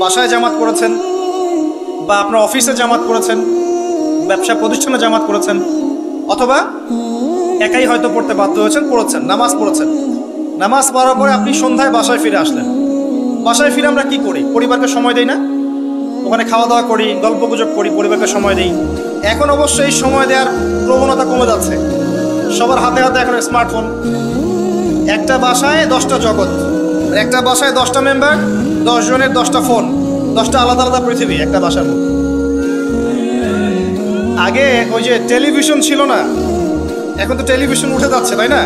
বাসায় জামাত করেছেন, বা আপনার অফিসে জামাত করেছেন, ব্যবসা প্রতিষ্ঠানে জামাত করেছেন, অথবা একাই হয়তো পড়তে বাধ্য হয়েছেন, পড়েছেন, নামাজ পড়েছেন। নামাজ পড়ার পরে আপনি সন্ধ্যায় বাসায় ফিরে আসলেন। বাসায় ফিরে আমরা কি করি? পরিবারকে সময় দেই না? ওখানে খাওয়া দাওয়া করি, গল্প গুজব করি, পরিবারকে সময় দিই। এখন অবশ্যই সময় দেওয়ার প্রবণতা কমে যাচ্ছে, সবার হাতে হাতে এখন স্মার্টফোন। একটা বাসায় 10টা জগৎ, একটা বাসায় 10টা মেম্বার, 10 জনের 10টা ফোন, 10টা আলাদা আলাদা পৃথিবী একটা বাসার মধ্যে। আগে ওই যে টেলিভিশন ছিল না, এখন তো টেলিভিশন উঠে যাচ্ছে, তাই না?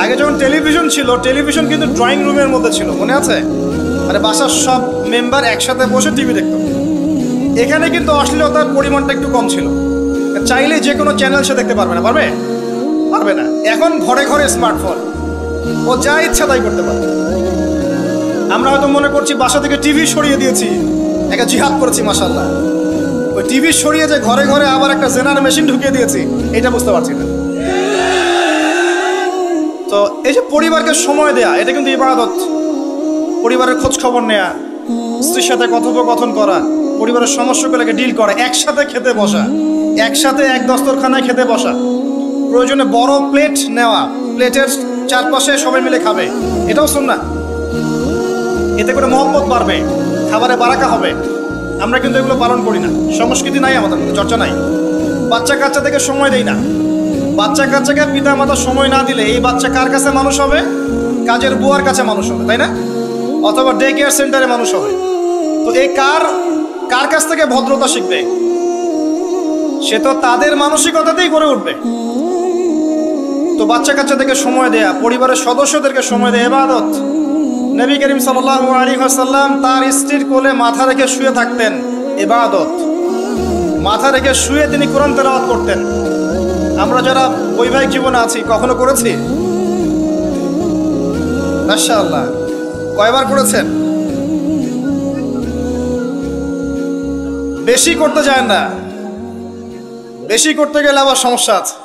আগে যখন টেলিভিশন ছিল, টেলিভিশন কিন্তু ড্রয়িং রুমের মধ্যে ছিল, মনে আছে? মানে বাসার সব মেম্বার একসাথে বসে টিভি দেখত। এখানে কিন্তু অশ্লীলতার পরিমাণটা একটু কম ছিল, চাইলে যে কোনো চ্যানেল সে দেখতে পারবে না, পারবে? পারবে না। এখন ঘরে ঘরে স্মার্টফোন, ও যা ইচ্ছা তাই করতে পারে। আমরা হয়তো মনে করছি বাসা থেকে টিভি সরিয়ে দিয়েছি, একটা জিহাদ করেছি, মাশাআল্লাহ। ওই টিভি সরিয়ে যে ঘরে ঘরে আবার একটা জেনার মেশিন ঢুকিয়ে দিয়েছি, এটা বুঝতে পারছি না। তো এই যে পরিবারকে সময় দেয়া, এটা কিন্তু ইবাদত। পরিবারের খোঁজ খবর নেয়া, স্ত্রীর সাথে কথোপকথন করা, পরিবারের সমস্যাগুলোকে ডিল করা, একসাথে খেতে বসা, একসাথে এক দস্তরখানায় খেতে বসা, প্রয়োজনে বড় প্লেট নেওয়া, প্লেটের চারপাশে সবাই মিলে খাবে, এটাও সুন্নাহ। এতে করে মহব্বত বাড়বে, খাবারে বারাকা হবে। আমরা কিন্তু এগুলো পালন করি না, সংস্কৃতি নাই আমাদের মধ্যে, চর্চা নাই। বাচ্চা কাচ্চা থেকে সময় দেই না। বাচ্চা কাচ্চাকে পিতা মাতা সময় না দিলে এই বাচ্চা কার কাছে মানুষ হবে? কাজের বুয়ার কাছে মানুষ হবে, তাই না? অথবা ডে কেয়ার সেন্টারে মানুষ হবে। তো এই কার কাছ থেকে ভদ্রতা শিখবে? সে তো তাদের মানসিকতাতেই গড়ে উঠবে। তো বাচ্চা কাচ্চাদেরকে সময় দেয়া, পরিবারের সদস্যদেরকে সময় দেয়া ইবাদত। নবী করিম সাল্লাল্লাহু আলাইহি ওয়াসাল্লাম তার স্ত্রীর কোলে মাথা রেখে শুয়ে থাকতেন, ইবাদত। মাথা রেখে শুয়ে তিনি কোরআন তেলাওয়াত করতেন। আমরা যারা বৈবাহিক জীবনে আছি, কখনো করেছি? মাশাআল্লাহ, কয়বার করেছেন? বেশি করতে যায় না, বেশি করতে গেলে আবার সমস্যা আছে।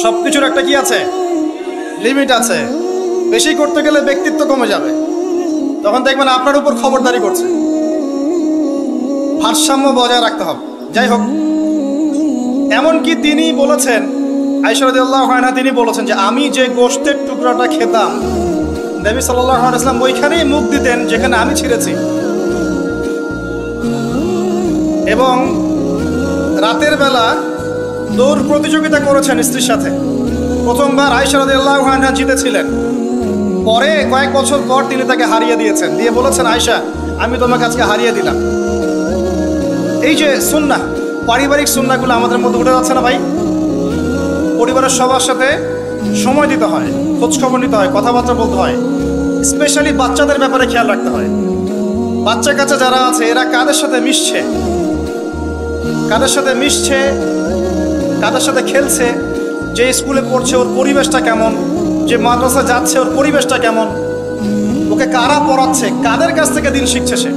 সবকিছুর একটা কি আছে? লিমিট আছে। বেশি করতে গেলে ব্যক্তিত্ব কমে যাবে, তখন দেখবেন আপনার উপর খবরদারি করছে। ভারসাম্য বজায় রাখতে হবে। যাই হোক, এমনকি তিনি বলেছেন, আয়েশা রাদিয়াল্লাহু আনহা তিনি বলেছেন যে আমি যে গোশতের টুকরাটা খেতাম, নবী সাল্লাল্লাহু আলাইহি ওয়াসাল্লাম ওইখানেই মুখ দিতেন যেখানে আমি ছিঁড়েছি। এবং রাতের বেলা দৌড় প্রতিযোগিতা করেছেন স্ত্রীর সাথে। প্রথমবার আয়েশা রাদিয়াল্লাহু আনহা জিতেছিলেন, পরে কয়েক বছর পর তিনি তাকে হারিয়ে দিয়েছেন, দিয়ে বলেছেন, আয়েশা আমি তোমাকে আজকে হারিয়ে দিলাম। এই যে সুন্নাহ, পারিবারিক সুন্নাহগুলো আমাদের মধ্যে উঠে যাচ্ছে না ভাই? পরিবারের সবার সাথে সময় দিতে হয়, খোঁজ খবর নিতে হয়, কথাবার্তা বলতে হয়। স্পেশালি বাচ্চাদের ব্যাপারে খেয়াল রাখতে হয়। বাচ্চা কাচ্চা যারা আছে এরা কাদের সাথে মিশছে, কাদের সাথে মিশছে, কাদের সাথে খেলছে, যে স্কুলে পড়ছে ওর পরিবেশটা কেমন, যে মাদ্রাসা যাচ্ছে ওর পরিবেশটা কেমন, ওকে কারা পড়াচ্ছে, কাদের কাছ থেকে দিন শিখছে, সে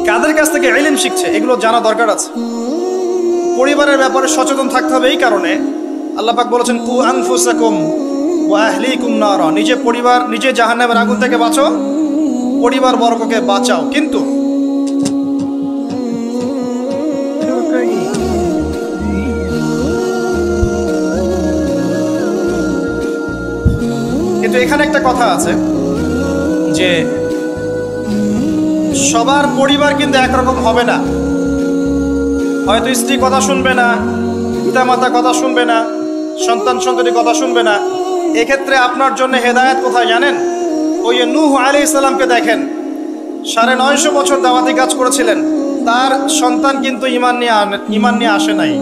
কাদের কাছ থেকে ইলম শিখছে, এগুলো জানা দরকার আছে। পরিবারের ব্যাপারে সচেতন থাকতে হবে। এই কারণে আল্লাহ পাক বলেছেন, কু আনফুসাকুম ওয়া আহলিকুম নারা, নিজে পরিবার, নিজে জাহান্নামের আগুন থেকে বাঁচো, পরিবার বর্গকে বাঁচাও। কিন্তু এখানে একটা কথা আছে যে সবার পরিবার কিন্তু একরকম হবে না। হয়তো স্ত্রী কথা শুনবে না, পিতা মাতা কথা শুনবে না, সন্তান সন্ততি কথা শুনবে না। এক্ষেত্রে আপনার জন্য হেদায়েত কোথায় জানেন? ওই নূহ আলাইহিস সালামকে দেখেন, 950 বছর দাওয়াতি কাজ করেছিলেন, তার সন্তান কিন্তু ঈমান নিয়ে আসে নাই,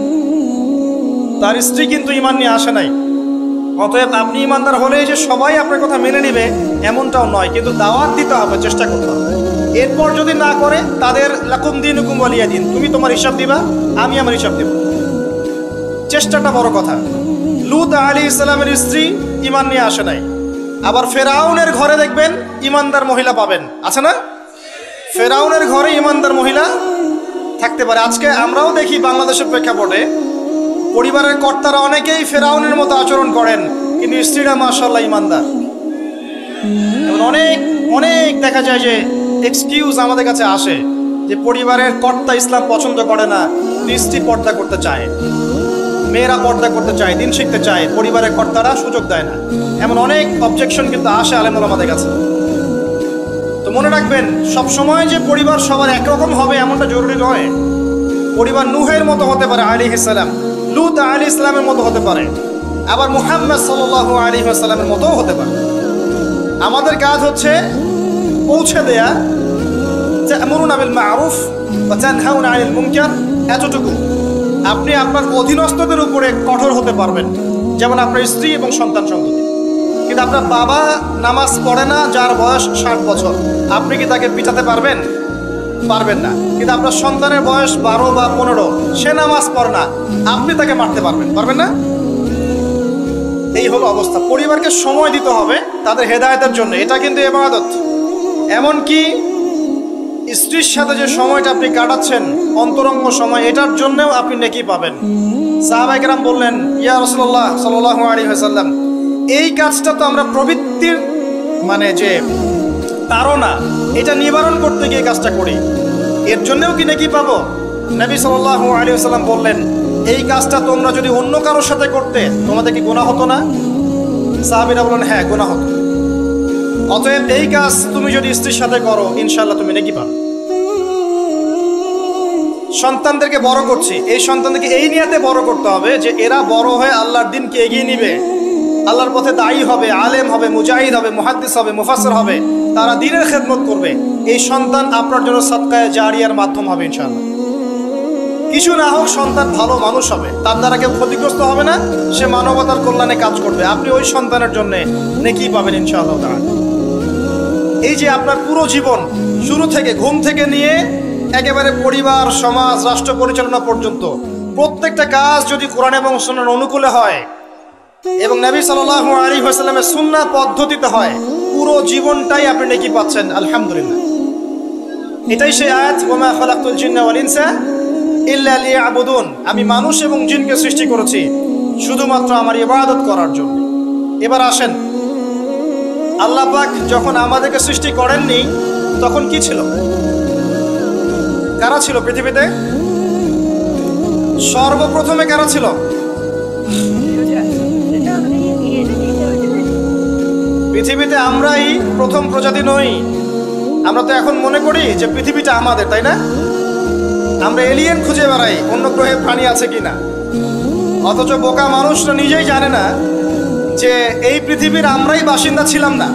তার স্ত্রী কিন্তু ঈমান নিয়ে আসে নাই। অতএব আপনি ঈমানদার হলেই যে সবাই আপনার কথা মেনে নেবে এমনটাও নয়, কিন্তু দাওয়াত দিতে হবে, চেষ্টা করতে হবে। এরপর যদি না করে, তাদের লাকুম দীনুকুম ওয়ালিয়া দিন, তুমি তোমার হিসাব দিবা, আমি আমার হিসাব দেব। চেষ্টাটা বড় কথা। লূত আলাইহিস সালামের স্ত্রী ঈমান নিয়ে আসে নাই। আবার ফেরাউনের ঘরে দেখবেন ঈমানদার মহিলা পাবেন, আছে না? ফেরাউনের ঘরে ঈমানদার মহিলা থাকতে পারে। আজকে আমরাও দেখি বাংলাদেশের প্রেক্ষাপটে পরিবারের কর্তারা অনেকেই ফেরাউনের মতো আচরণ করেন, কিন্তু স্ত্রীরা মাশাআল্লাহ ঈমানদার। অনেক অনেক দেখা যায় যে এক্সকিউজ আমাদের কাছে আসে যে পরিবারের কর্তা ইসলাম পছন্দ করে না, স্ত্রী পর্দা করতে চায়, মেয়েরা পর্দা করতে চায়, দিন শিখতে চায়, পরিবারের কর্তারা সুযোগ দেয় না, এমন অনেক অবজেকশন কিন্তু আসে আলেমুল আমাদের কাছে। তো মনে রাখবেন, সব সময় যে পরিবার সবার একরকম হবে এমনটা জরুরি নয়। পরিবার নূহের মতো হতে পারে আলাইহিস সালাম, লূত আলাইহিস সালামের মতো হতে পারে, আবার মুহাম্মদ সাল্লাল্লাহু আলাইহি ওয়াসাল্লামের মতোও হতে পারে। আমাদের কাজ হচ্ছে পৌঁছে দেয়া, তা'মুরুনা বিল মা'রুফ ওয়া তানহাউনা আনিল মুনকার, এতটুকু। আপনি আপনার অধীনস্থদের উপরে কঠোর হতে পারবেন, যেমন আপনার স্ত্রী এবং সন্তান সন্ততি। কিন্তু আপনার বাবা নামাজ পড়ে না, যার বয়স 60 বছর, আপনি কি তাকে পিটাতে পারবেন? পারবেন না। কিন্তু আপনার সন্তানের বয়স 12 বা 15, সে নামাজ পড়ে না, আপনি তাকে মারতে পারবেন না? এই হলো অবস্থা। পরিবারকে সময় দিতে হবে তাদের হেদায়েতের জন্য, এটা কিন্তু ইবাদত। এমনকি স্ত্রীর সাথে যে সময়টা আপনি কাটাচ্ছেন, অন্তরঙ্গ সময়, এটার জন্যও আপনি নেকি পাবেন। সাহাবায়ে কেরাম বললেন, ইয়া রাসূলুল্লাহ সাল্লাল্লাহু আলাইহি ওয়াসাল্লাম, এই কাজটা তো আমরা প্রবৃত্তির মানে যে তাড়না, এটা নিবারণ করতে গিয়ে কাজটা করি, এর জন্যও কি নেকি পাবো? নবী সাল্লাল্লাহু আলাইহি ওয়াসাল্লাম বললেন, এই কাজটা তোমরা যদি অন্য কারোর সাথে করতে তোমাদের কি গুনাহ হতো না? সাহাবীরা বললেন, হ্যাঁ, গুনাহ হতো। অতএব এই কাজ তুমি যদি স্ত্রীর সাথে করো, ইনশাআল্লাহ তুমি নেকি পাবে। সন্তানদেরকে বড় করছি, এই সন্তানদেরকে এই নিয়াতে বড় করতে হবে যে এরা বড় হয়ে আল্লাহর দ্বীনকে এগিয়ে নিবে, আল্লাহর পথে দায়ী হবে, আলেম হবে, মুজাহিদ হবে, মুহাদ্দিস হবে, মুফাসসির হবে, তারা দ্বীনের খেদমত করবে। এই সন্তান আপনার জন্য সাদকায়ে জারিয়ার মাধ্যম হবে ইনশাআল্লাহ। কিছু না হোক, সন্তান ভালো মানুষ হবে, তার দ্বারা কেউ ক্ষতিগ্রস্ত হবে না, সে মানবতার কল্যাণে কাজ করবে, আপনি ওই সন্তানের জন্য নেকি পাবেন ইনশাআল্লাহ তাআলা। এই যে আপনার পুরো জীবন, শুরু থেকে, ঘুম থেকে নিয়ে একেবারে পরিবার, সমাজ, রাষ্ট্র পরিচালনা পর্যন্ত প্রত্যেকটা কাজ যদি কোরআন এবং সুন্নাহর অনুকূলে হয় এবং নবী সাল্লাল্লাহু আলাইহি ওয়াসাল্লামের সুন্নাহ পদ্ধতিতে হয়, পুরো জীবনটাই আপনি নেকি পাচ্ছেন, আলহামদুলিল্লাহ। এটাই সেই আয়াত, ওয়া মা খালাকতুল জিন্না ওয়াল ইনসা ইল্লা লিয়াবুদুন, আমি মানুষ এবং জিনকে সৃষ্টি করেছি শুধুমাত্র আমার ইবাদত করার জন্য। এবার আসেন, আল্লাহ পাক যখন আমাদেরকে সৃষ্টি করেননি তখন কি ছিল? কারা ছিল পৃথিবীতে? সর্বপ্রথমে কারা ছিল? পৃথিবীতে আমরাই প্রথম প্রজাতি নই। আমরা তো এখন মনে করি যে পৃথিবীটা আমাদের, তাই না? আমরা এলিয়েন খুঁজে বেড়াই, অন্য গ্রহে প্রাণী আছে কিনা, অথচ বোকা মানুষরা নিজেই জানে না যে এই পৃথিবীর আমরাই বাসিন্দা ছিলাম না।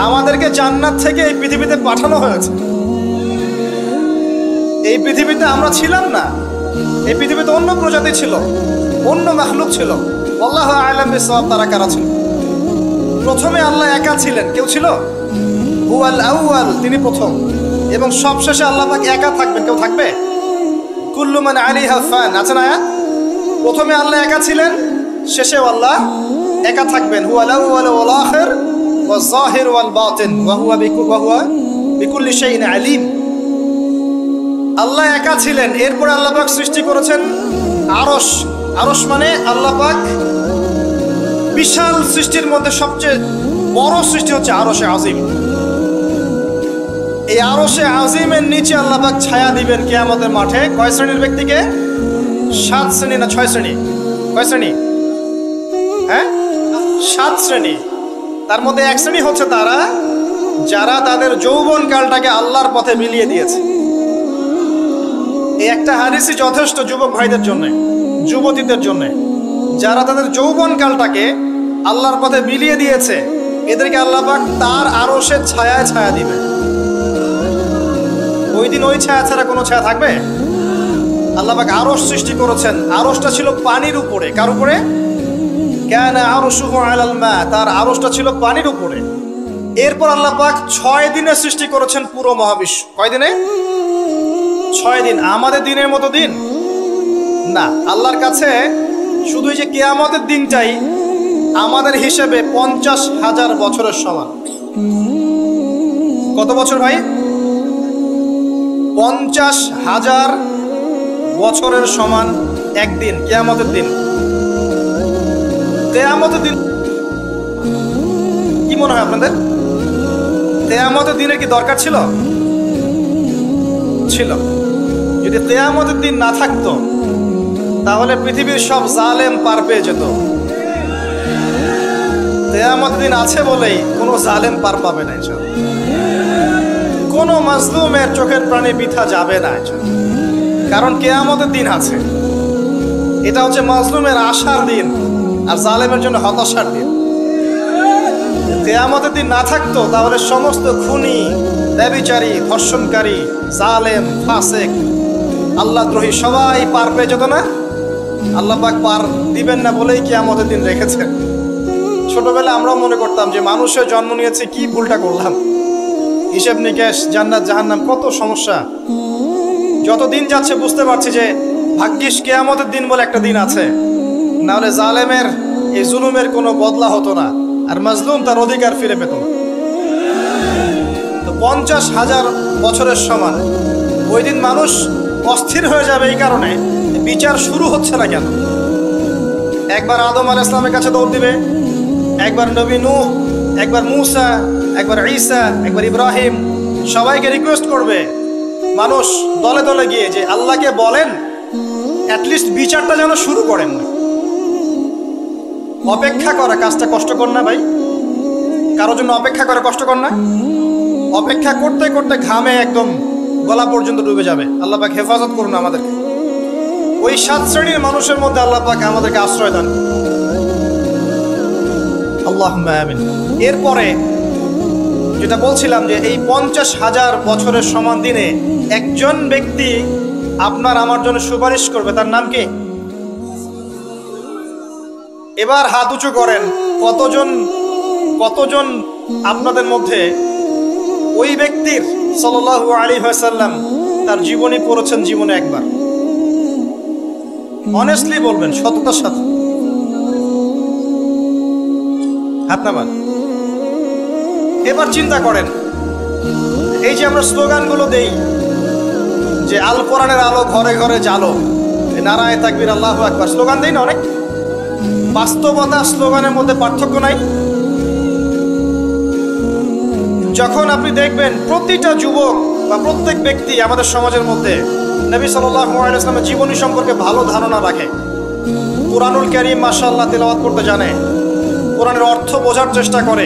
আমাদেরকে জান্নাত থেকে এই পৃথিবীতে পাঠানো হয়েছে। এই পৃথিবীতে আমরা ছিলাম না, এই পৃথিবীতে অন্য প্রজাতি ছিল, অন্য মাখলুক ছিল। আল্লাহু আ'লাম বিসওয়াব, তারা কারা ছিল? প্রথমে আল্লাহ একা ছিলেন, কেউ ছিল? হুয়াল আউয়াল, তিনি প্রথম, এবং সবশেষে আল্লাহ পাক একা থাকবেন, কেউ থাকবে? কুল্লু মান আলাইহা ফান, আছে না? প্রথমে আল্লাহ একা ছিলেন, শেষেও আল্লাহ একা থাকবেন। হুয়াল আউয়াল ওয়াল আখির ওয়াজ যাহির ওয়াল বাতিন ওয়া হুয়া বিকুল্লি শাইইন আলিম। আল্লাহ একা ছিলেন, এরপরে আল্লাহ পাক সৃষ্টি করেছেন আরশ। আরশ মানে আল্লাহ পাক বিশাল সৃষ্টির মধ্যে সবচেয়ে বড় সৃষ্টি হচ্ছে আরশে আজিম। এই আরশে আজিমের নিচে আল্লাহ পাক ছায়া দিবেন কিয়ামতের মাঠে। কয় শ্রেণীর ব্যক্তিকে? 7 শ্রেণী না 6 শ্রেণী? কয় শ্রেণী? হ্যাঁ, 7 শ্রেণী। তার মধ্যে 1 শ্রেণী হচ্ছে তারা যারা তাদের যৌবন কালটাকে আল্লাহর পথে বিলিয়ে দিয়েছে। এই একটা হাদিসই যথেষ্ট যুবক ভাইদের জন্য, যুবতীদের জন্য, যারা তাদের যৌবন কালটাকে আল্লাহর পথে বিলিয়ে দিয়েছে, এদেরকে আল্লাহ পাক তার আরশের ছায়ায় ছায়া দিবে। ওই দিন ওই ছায়া ছাড়া কোনো ছায়া থাকবে? আল্লাহ পাক আরশ সৃষ্টি করেছেন, আরশটা ছিল পানির উপরে। কার উপরে? কানা আরশুহু আলাল মা, তার আরশটা ছিল পানির উপরে। এরপর আল্লাহ পাক 6 দিনে সৃষ্টি করেছেন পুরো মহাবিশ্ব। কয় দিনে? 6 দিন। আমাদের দিনের মতো দিন না, আল্লাহর কাছে শুধু এই যে কিয়ামতের দিনটাই আমাদের হিসেবে 50,000 বছরের সমান। কত বছর ভাই? 50,000 বছরের সমান একদিন, কিয়ামতের দিন। কিয়ামতের দিন কি মনে হয় আপনাদের? কিয়ামতের দিনের কি দরকার ছিল? ছিল। যদি কিয়ামতের দিন না থাকতো তাহলে পৃথিবীর সব জালেম পার পেয়ে যেত। কিয়ামতের দিন আছে বলেই কোনো জালেম পার পাবে না, কোনো মাজলুমের চোখের প্রাণী বৃথা যাবে না, কারণ কিয়ামতের দিন আছে। এটা হচ্ছে মাজলুমের আশার দিন আর জালেমের জন্য হতাশার দিন। কিয়ামতের দিন না থাকতো তাহলে সমস্ত খুনি, ব্যভিচারী, ধর্ষণকারী, জালেম, ফাসেক, আল্লাহদ্রোহী সবাই পার পেয়ে যেত না। আল্লাহ পাক পার দিবেন না বলেই কিয়ামতের দিন রেখেছেন। ছোটবেলায় আমরাও মনে করতাম যে মানুষের জন্ম নিয়েছে, কি ভুলটা করলাম, হিসেব নিকেশ, জান্নাত জাহান্নাম, কত সমস্যা। যত দিন যাচ্ছে বুঝতে পারছি যে ভাগ্যিস কিয়ামতের দিন বলে একটা দিন আছে, না হলে জালেমের এই জুলুমের কোনো বদলা হতো না আর মাজলুম তার অধিকার ফিরে পেত না। তো 50,000 বছরের সমান ওই দিন মানুষ অস্থির হয়ে যাবে এই কারণে বিচার শুরু হচ্ছে না কেন। একবার আদম আলাইহিস সালামের কাছে দৌড় দিবে, একবার নবী নূহ, একবার মূসা, একবার ঈসা, একবার ইব্রাহিম, সবাইকে রিকোয়েস্ট করবে মানুষ দলে দলে গিয়ে যে আল্লাহকে বলেন অ্যাটলিস্ট বিচারটা যেন শুরু করেন। অপেক্ষা করা কাজটা কষ্টকর না ভাই? কারোর জন্য অপেক্ষা করা কষ্টকর না? অপেক্ষা করতে করতে ঘামে একদম গলা পর্যন্ত ডুবে যাবে। আল্লাহ পাক হেফাজত করুন আমাদেরকে। ওই 7 শ্রেণীর মানুষের মধ্যে আল্লাহ পাক আমাদেরকে আশ্রয় দান, আল্লাহুম্মা আমিন। এরপরে যেটা বলছিলাম যে এই 50,000 বছরের সমান দিনে একজন ব্যক্তি আপনার আমার জন্য সুপারিশ করবে, তার নাম কি? এবার হাত উঁচু করেন, কতজন আপনাদের মধ্যে ওই ব্যক্তির সাল্লাল্লাহু আলাইহি ওয়াসাল্লাম তার জীবনী পড়েছেন জীবনে একবার? অনেস্টলি বলবেন, সততার সাথে হাত নামান। এবার চিন্তা করেন, এই যে আমরা স্লোগানগুলো দেই যে আল কোরআনের আলো ঘরে ঘরে জালো, নারায়ে তাকবীর, আল্লাহু আকবার, স্লোগান দেই না অনেক? বাস্তবতা স্লোগানের মধ্যে পার্থক্য নাই। যখন আপনি দেখবেন প্রতিটা যুবক বা প্রত্যেক ব্যক্তি আমাদের সমাজের মধ্যে নবী সাল্লাল্লাহু আলাইহি ওয়াসাল্লামের জীবনী সম্পর্কে ভালো ধারণা রাখে, কুরআনুল কারীম মাশাআল্লাহ তেলাওয়াত করতে জানে, কোরআনের অর্থ বোঝার চেষ্টা করে,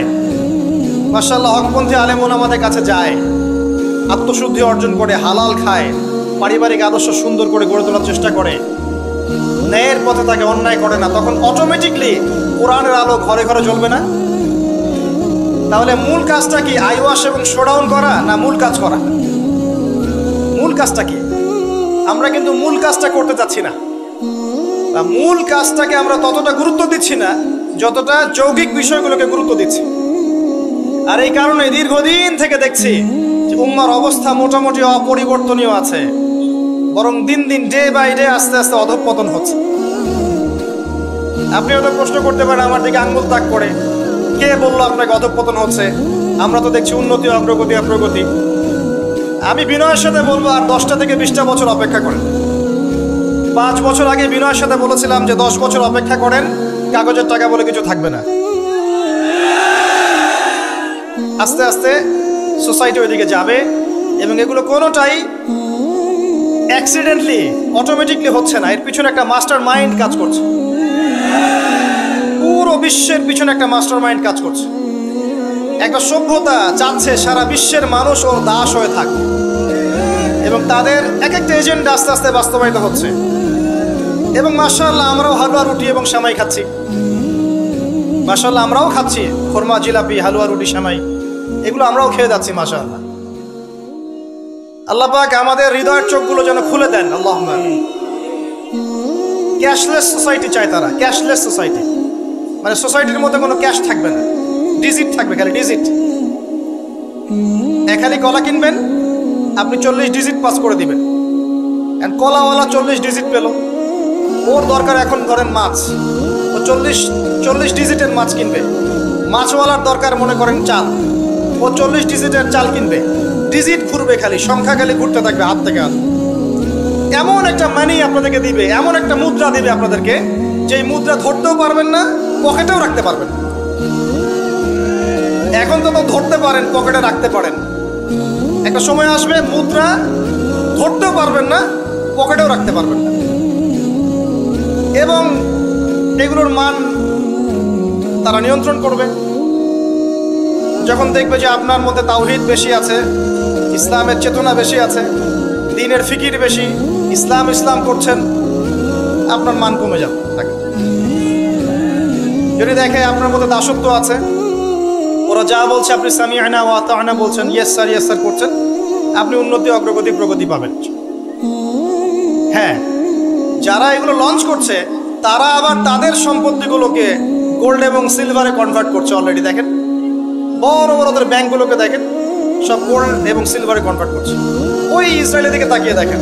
মাশাআল্লাহ হকপন্থী আলেম ওলামাদের কাছে যায়, আত্মশুদ্ধি অর্জন করে, হালাল খায়, পারিবারিক আদর্শ সুন্দর করে গড়ে তোলার চেষ্টা করে, ন্যায়ের পথে তাকে অন্যায় করে না, তখন অটোমেটিকলি কোরআনের আলো ঘরে ঘরে জ্বলবে না? তাহলে মূল কাজটা কি? আইওয়াশ এবং শোডাউন করা না মূল কাজ করা? মূল কাজটা কি? আমরা কিন্তু মূল কাজটা করতে চাচ্ছি না, বা মূল কাজটাকে আমরা ততটা গুরুত্ব দিচ্ছি না যতটা যৌগিক বিষয়গুলোকে গুরুত্ব দিচ্ছি। আর এই কারণে দীর্ঘদিন থেকে দেখছি যে উম্মার অবস্থা মোটামুটি অপরিবর্তনীয় আছে, বরং দিন দিন ডে বাই ডে আস্তে আস্তে অধঃপতন হচ্ছে। আপনি হয়তো প্রশ্ন করতে পারেন আমার দিকে আঙ্গুল তাক করে, কে বললো আপনাকে অধঃপতন হচ্ছে? আমরা তো দেখছি উন্নতি, অগ্রগতি আর প্রগতি। আমি বিনয়ের সাথে বলবো আর 10টা থেকে 20টা বছর অপেক্ষা করেন। 5 বছর আগে বিনয়ের সাথে বলেছিলাম যে 10 বছর অপেক্ষা করেন, কাগজের টাকা বলে কিছু থাকবে না। আস্তে আস্তে সোসাইটি ওইদিকে যাবে এবং এগুলো কোনোটাই অ্যাক্সিডেন্টলি অটোমেটিকলি হচ্ছে না, এর পিছনে একটা মাস্টার মাইন্ড কাজ করছে। পুরো বিশ্বের পিছনে একটা মাস্টার মাইন্ড কাজ করছে। একটা সভ্যতা চাচ্ছে সারা বিশ্বের মানুষ ওর দাস হয়ে থাকবে এবং তাদের এক একটা এজেন্ডা আস্তে আস্তে বাস্তবায়িত হচ্ছে। এবং মাশাআল্লাহ আমরাও হালুয়া রুটি এবং সেমাই খাচ্ছি, মাশাআল্লাহ আমরাও খাচ্ছি খোরমা, জিলাপি, হালুয়া রুটি, সেমাই, এগুলো আমরাও খেয়ে যাচ্ছি মাশাআল্লাহ। আল্লাহ পাক আমাদের হৃদয়ের চোখগুলো যেন খুলে দেন, আল্লাহুম্মা আমিন। ক্যাশলেস সোসাইটি চায় তারা, ক্যাশলেস সোসাইটি, মানে সোসাইটির মধ্যে কোনো ক্যাশ থাকবে না, ডিজিট থাকবে, খালি ডিজিট। খালি কলা কিনবেন, আপনি 40 ডিজিট পাস করে দিবেন। কলাওয়ালা 40 ডিজিট পেল, ওর দরকার এখন ধরেন মাছ, ও 40 ডিজিটের মাছ কিনবে। মাছওয়ালার দরকার মনে করেন চাল, ও 40 ডিজিটের চাল কিনবে। ডিজিট ঘুরবে, খালি সংখ্যা খালি ঘুরতে থাকবে হাত থেকে হাত। এমন একটা মানি আপনাদেরকে দিবে, এমন একটা মুদ্রা দিবে আপনাদেরকে, যে মুদ্রা ধরতেও পারবেন না, পকেটেও রাখতে পারবেন না। এখন তো ধরতে পারেন, পকেটে রাখতে পারেন, একটা সময় আসবে মুদ্রা ধরতেও পারবেন না, পকেটেও রাখতে পারবেন না। এবং এগুলোর মান তারা নিয়ন্ত্রণ করবে। যখন দেখবে যে আপনার মধ্যে তাওহীদ বেশি আছে, ইসলামের চেতনা বেশি আছে, দ্বীনের ফিকির বেশি, ইসলাম ইসলাম করছেন, আপনার মান কমে যাবে। যদি দেখে আপনার মধ্যে দাসত্ব আছে, ওরা যা বলছে আপনি সামিআনা ওয়া আতা'না বলছেন, ইয়েস স্যার করছেন, আপনি উন্নতি, অগ্রগতি, প্রগতি পাবেন। হ্যাঁ, যারা এগুলো লঞ্চ করছে তারা আবার তাদের সম্পত্তিগুলোকে গোল্ড এবং সিলভারে কনভার্ট করছে অলরেডি। দেখেন বড় বড় ওদের ব্যাংকগুলোকে দেখেন, সব গোল্ড এবং সিলভারে কনভার্ট করছে। ওই ইসরায়েলের দিকে তাকিয়ে দেখেন,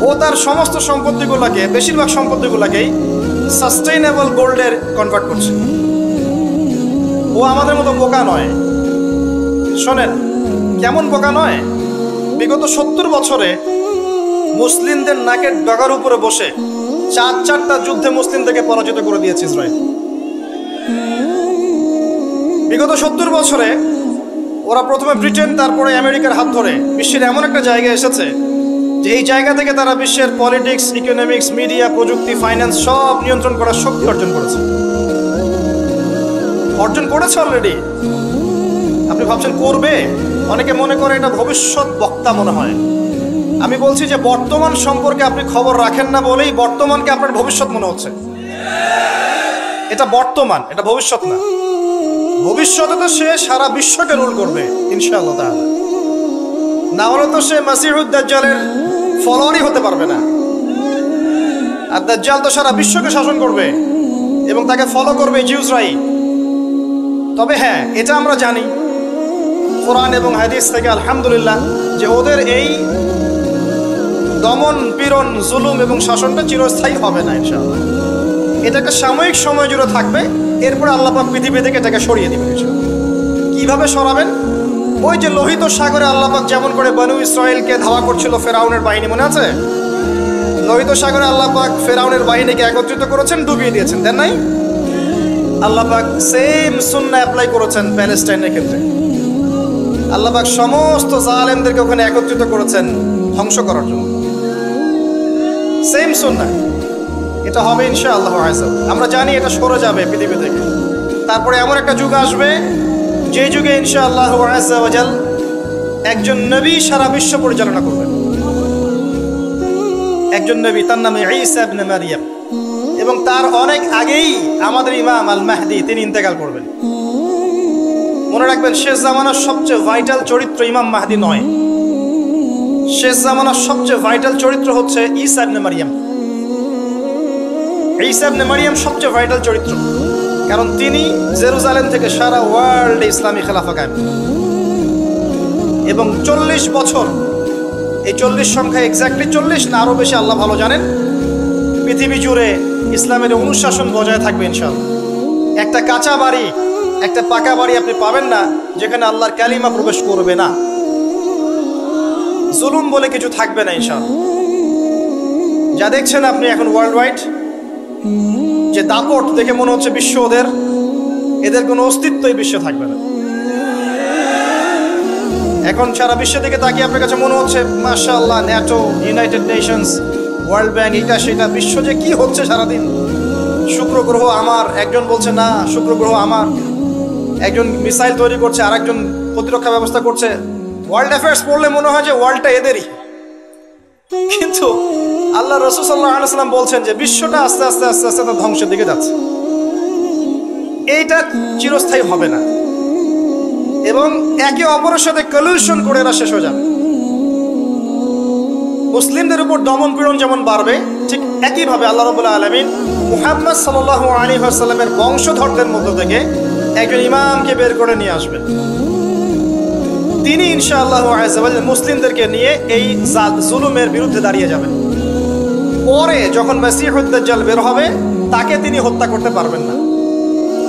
ও তার সমস্ত সম্পত্তিগুলোকে, বেশিরভাগ সম্পত্তিগুলোকেই সাস্টেইনেবল গোল্ডের কনভার্ট করছে। ও আমাদের মতো বোকা নয়। শোনেন কেমন বোকা নয়, বিগত 70 বছরে মুসলিমদের নাকের ডগার উপরে বসে 4টা যুদ্ধে মুসলিমদেরকে পরাজিত করে দিয়েছে ইসরায়েল। বিগত 70 বছরে ওরা প্রথমে ব্রিটেন, তারপরে আমেরিকার হাত ধরে বিশ্বের এমন একটা জায়গায় এসেছে যে এই জায়গা থেকে তারা বিশ্বের পলিটিক্স, ইকোনমিক্স, মিডিয়া, প্রযুক্তি, ফাইন্যান্স সব নিয়ন্ত্রণ করার শক্তি অর্জন করেছে অলরেডি। আপনি ভাবছেন করবে? অনেকে মনে করে এটা ভবিষ্যৎ বক্তা মনে হয়। আমি বলছি যে বর্তমান সম্পর্কে আপনি খবর রাখেন না বলেই বর্তমানকে আপনার ভবিষ্যৎ মনে হচ্ছে। এটা বর্তমান, এটা ভবিষ্যৎ না। ভবিষ্যতে তো সে সারা বিশ্বকে রুল করবে ইনশাআল্লাহ তাআলা। না হলে তো সে মাসিহুদ দাজ্জালের ফলোয়ারই হতে পারবে না। আর দাজ্জাল তো সারা বিশ্বকে শাসন করবে এবং তাকে ফলো করবে জিউসরাই। তবে হ্যাঁ, এটা আমরা জানি কোরআন এবং হাদিস থেকে আলহামদুলিল্লাহ যে ওদের এই দমন, পীড়ন, জুলুম এবং শাসনটা চিরস্থায়ী হবে না ইনশাআল্লাহ। এটা একটা সাময়িক সময় জুড়ে থাকবে, এরপরে আল্লাহ পাক পৃথিবী থেকে এটাকে সরিয়ে দিবেন ইনশাআল্লাহ। কিভাবে সরাবেন? ওই যে লোহিত সাগরে আল্লাহ পাক যেমন করে বনু ইসরাইলকে ধাওয়া করছিল ফেরাউনের বাহিনী, মনে আছে? লোহিত সাগরে আল্লাহ পাক ফেরাউনের বাহিনীকে একত্রিত করেছেন, ডুবিয়ে দিয়েছেন, দেন নাই? আল্লাহ পাক সেম সুন্নাহ অ্যাপ্লাই করেছেন প্যালেস্টাইনের ক্ষেত্রে। আল্লাহ পাক সমস্ত জালেমদেরকে ওখানে একত্রিত করেছেন ধ্বংস করার জন্য। সেম সুন্নাহ, এটা হবে ইনশাআল্লাহ। আমরা জানি এটা সরে যাবে পৃথিবী থেকে। তারপরে এমন একটা যুগ আসবে যে যুগে ইনশাআল্লাহ আযজা ওয়া জাল একজন নবী সারা বিশ্ব পরিচালনা করবেন। একজন নবী, তার নাম ঈসা ইবনে মারইয়াম। এবং তার অনেক আগেই আমাদের ইমাম আল মাহদি তিনি ইন্তেকাল করবেন। মনে রাখবেন, শেষ জামানার সবচেয়ে ভাইটাল চরিত্র ইমাম মাহদি নয়। শেষ জামানার সবচেয়ে ভাইটাল চরিত্র হচ্ছে ঈসা ইবনে মারইয়াম। ঈসা ইবনে মারইয়াম সবচেয়ে ভাইটাল চরিত্র, কারণ তিনি জেরুজালেম থেকে সারা ওয়ার্ল্ডে ইসলামী খেলাফা কায়েম এবং 40 বছর, এই 40 সংখ্যা এক্স্যাক্টলি 40 না আরো বেশি আল্লাহ ভালো জানেন, পৃথিবী জুড়ে ইসলামের অনুশাসন বজায় থাকবে ইনশাআল্লাহ। একটা কাঁচা বাড়ি, একটা পাকা বাড়ি আপনি পাবেন না যেখানে আল্লাহর কালিমা প্রবেশ করবে না, জুলুম বলে কিছু থাকবে না ইনশাআল্লাহ। যা দেখছেন আপনি এখন ওয়ার্ল্ড ওয়াইড যে দাপট, দেখে মনে হচ্ছে বিশ্ব এদের কোনো অস্তিত্বই বিশ্বে থাকবে না। এখন সারা বিশ্বের দিকে তাকিয়ে আপনার কাছে মনে হচ্ছে মাশাআল্লাহ, NATO, United Nations, world bank, এটা সেটা, বিশ্ব যে কি হচ্ছে সারাদিন। শুক্র গ্রহ আমার, একজন বলছে না শুক্র গ্রহ আমার, একজন মিসাইল তৈরি করছে, আরেকজন প্রতিরক্ষা ব্যবস্থা করছে। ওয়ার্ল্ড অ্যাফেয়ার্স পড়লে মনে হয় যে ওয়ার্ল্ডটা এদেরই, কিন্তু আল্লাহ রাসূল সাল্লাল্লাহু আলাইহি ওয়াসাল্লাম বলছেন যে বিশ্বটা আস্তে আস্তে আস্তে আস্তে তার ধ্বংসের দিকে যাচ্ছে। এইটা চিরস্থায়ী হবে না এবং একে অপরের সাথে কলিউশন করে এরা শেষ হয়ে যাবে। মুসলিমদের উপর দমন পীড়ন যেমন বাড়বে, ঠিক একইভাবে আল্লাহ রাব্বুল আলামিন মুহাম্মদ সাল্লাল্লাহু আলাইহি ওয়াসাল্লামের বংশধরদের মধ্য থেকে একজন ইমামকে বের করে নিয়ে আসবেন। তিনি ইনশাআল্লাহ আযজা ওয়া জাল্লা মুসলিমদেরকে নিয়ে এই জুলুমের বিরুদ্ধে দাঁড়িয়ে যাবেন। পরে যখন মাসিহুদ দাজ্জাল বের হবে, তাকে তিনি হত্যা করতে পারবেন না,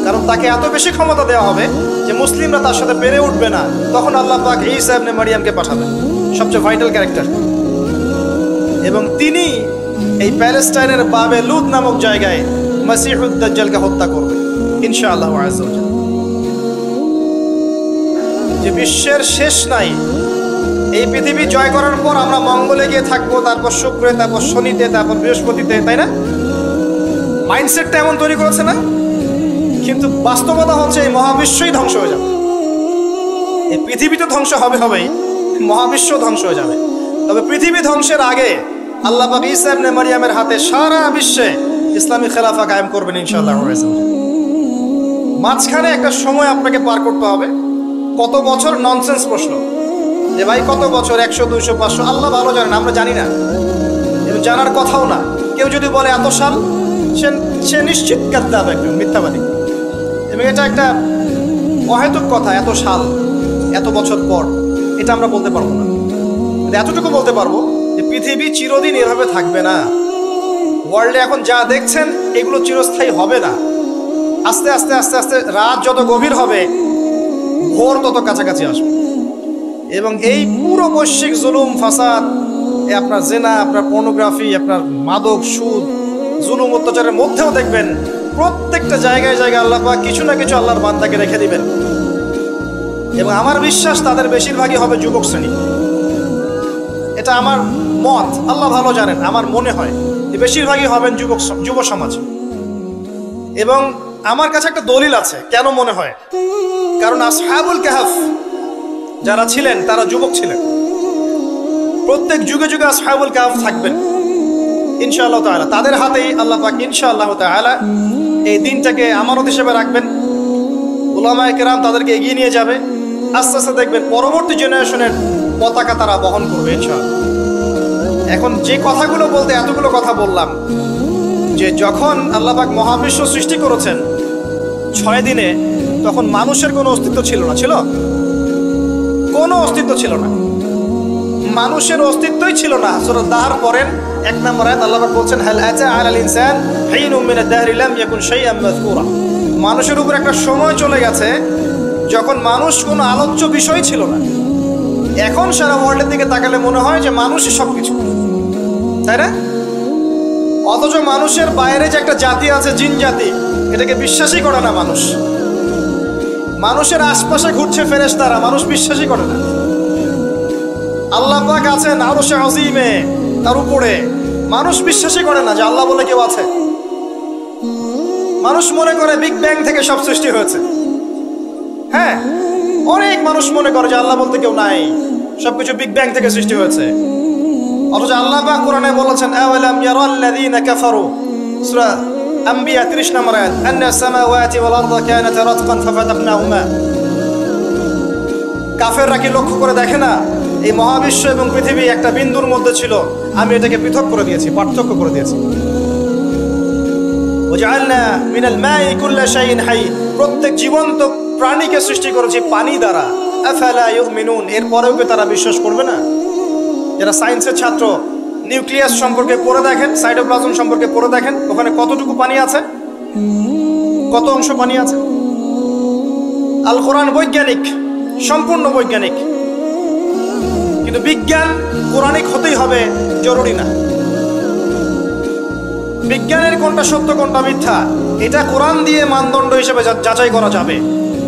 কারণ তাকে এত বেশি ক্ষমতা দেওয়া হবে যে মুসলিমরা তার সাথে পেরে উঠবে না। তখন আল্লাহ পাক ঈসা ইবনে মারইয়ামকে পাঠাবেন, সবচেয়ে ভাইটাল ক্যারেক্টার, এবং তিনি এই প্যালেস্টাইনের বাবে লুদ নামক জায়গায় মাসিহুদ দাজ্জালকে হত্যা করবেন ইনশাআল্লাহ আযজা ওয়া জাল্লা। যে বিশ্বের শেষ নাই, এই পৃথিবী জয় করার পর আমরা মঙ্গলে গিয়ে থাকবো, তারপর শুক্রে, তারপর শনিতে, তারপর বৃহস্পতিতে, তাই না? মাইন্ডসেটটা এমন তৈরি করেছে না? কিন্তু বাস্তবতা হচ্ছে এই মহাবিশ্বই ধ্বংস হয়ে যাবে। এই পৃথিবী তো ধ্বংস হবেই, মহাবিশ্ব ধ্বংস হয়ে যাবে। তবে পৃথিবী ধ্বংসের আগে আল্লাহ পাক ঈসা ইবনে মারইয়ামের হাতে সারা বিশ্বে ইসলামী খেলাফা কায়েম করবেন ইনশাআল্লাহ। মাঝখানে একটা সময় আপনাকে পার করতে হবে। কত বছর? ননসেন্স প্রশ্ন যে ভাই কত বছর, 100, 200, 500, আল্লাহ ভালো জানেন, আমরা জানি না এবং জানার কথাও না। কেউ যদি বলে এত সাল, সে নিশ্চিত কাদ্দাব, একদম মিথ্যাবাদী। এবং এটা একটা অহেতুক কথা, এত সাল, এত বছর পর, এটা আমরা বলতে পারবো না। এতটুকু বলতে পারবো যে পৃথিবী চিরদিন এভাবে থাকবে না। ওয়ার্ল্ডে এখন যা দেখছেন এগুলো চিরস্থায়ী হবে না। আস্তে আস্তে আস্তে আস্তে রাত যত গভীর হবে, ভোর তত কাছাকাছি আসবে। এবং এই পুরো বৈশ্বিক জুলুম, ফাসাদ, আপনার জেনা, আপনার পর্নোগ্রাফি, আপনার মাদক, সুদ, জুলুম, অত্যাচারের মধ্যেও দেখবেন প্রত্যেকটা জায়গায় জায়গায় আল্লাহ পাক কিছু না কিছু আল্লাহর বান্দাকে রেখে দিবেন। এবং আমার বিশ্বাস তাদের বেশিরভাগই হবে যুবক শ্রেণী। এটা আমার মত, আল্লাহ ভালো জানেন। আমার মনে হয় যে বেশিরভাগই হবেন যুব সমাজ। এবং আমার কাছে একটা দলিল আছে কেন মনে হয়। কারণ আসহাবুল কাহফ যারা ছিলেন তারা যুবক ছিলেন। প্রত্যেক যুগে যুগে আসহাবুল কাহফ থাকবেন ইনশাআল্লাহ তাআলা। তাদের হাতেই আল্লাহ পাক ইনশাআল্লাহ তাআলা এই দিনটাকে আমানত হিসেবে রাখবেন। উলামায়ে কেরাম তাদেরকে এগিয়ে নিয়ে যাবে। আস্তে আস্তে দেখবেন পরবর্তী জেনারেশনের পতাকা তারা বহন করবে ইনশাআল্লাহ। এখন যে কথাগুলো বলতে এতগুলো কথা বললাম, যে যখন আল্লাহ পাক মহাবিশ্ব সৃষ্টি করেছেন 6 দিনে, তখন মানুষের কোনো অস্তিত্ব ছিল না। ছিল? কোনো অস্তিত্ব ছিল না। মানুষের অস্তিত্বই ছিল না। সূরা দাহর পড়েন 1 নম্বর আয়াত, আল্লাহ পাক বলছেন হাল আতা আলাল ইনসান হিনুম মিনাদ দাহরি লাম ইয়াকুন শাইআন মাযকুরা। মানুষের উপর একটা সময় চলে গেছে যখন মানুষ কোনো আলোচ্য বিষয় ছিল না। এখন সারা ওয়ার্ল্ডের দিকে তাকালে মনে হয় যে মানুষই সবকিছু, তাই না? অথচ মানুষের বাইরে যে একটা জাতি আছে, জিন জাতি, এটাকে বিশ্বাসই করে না মানুষ। মানুষের আশপাশে ঘুরছে ফেরেশতারা, মানুষ বিশ্বাসই করে না। আল্লাহ পাক আছেন আরশে আজিমে, তার উপরে, মানুষ বিশ্বাসই করে না যে আল্লাহ বলে কেউ আছে। মানুষ মনে করে বিগ ব্যাং থেকে সব সৃষ্টি হয়েছে। হ্যাঁ, অনেক মানুষ মনে করে যে আল্লাহ বলতে কেউ নাই, সবকিছু বিগ ব্যাং থেকে সৃষ্টি হয়েছে। অথচ আল্লাহ পাক কোরআনে বলেছেন আওয়ালাম ইয়ারাল্লাযীনা কাফারু, সূরা আম্বিয়া 30 নম্বর আয়াত, আন্নাস সামাওয়াতি ওয়াল আরদু কানাতা রাতকান ফাফাতাহনাহুমা। কাফেররা কি লক্ষ্য করে দেখে না এই মহাবিশ্ব এবং পৃথিবী একটা বিন্দুর মধ্যে ছিল, আমি এটাকে পৃথক করে দিয়েছি, পার্থক্য করে দিয়েছি। ওয়াজআলনা মিনাল মাই কুল্লা শাইইন হাই, প্রত্যেক জীবন্ত প্রাণীকে সৃষ্টি করেছি পানি দ্বারা। আফালা ইউমিনুন, এরপরেও কি তারা বিশ্বাস করবে না? যারা সায়েন্সের ছাত্র, নিউক্লিয়াস সম্পর্কে পড়ে দেখেন, সাইটোপ্লাজম সম্পর্কে পড়ে দেখেন, ওখানে কতটুকু পানি আছে, কত অংশ পানি আছে। আল কোরআন বৈজ্ঞানিক, সম্পূর্ণ বৈজ্ঞানিক, কিন্তু বিজ্ঞান কোরআনিক হতেই হবে জরুরি না। বিজ্ঞানের কোনটা সত্য কোনটা মিথ্যা এটা কোরআন দিয়ে মানদণ্ড হিসেবে যাচাই করা যাবে।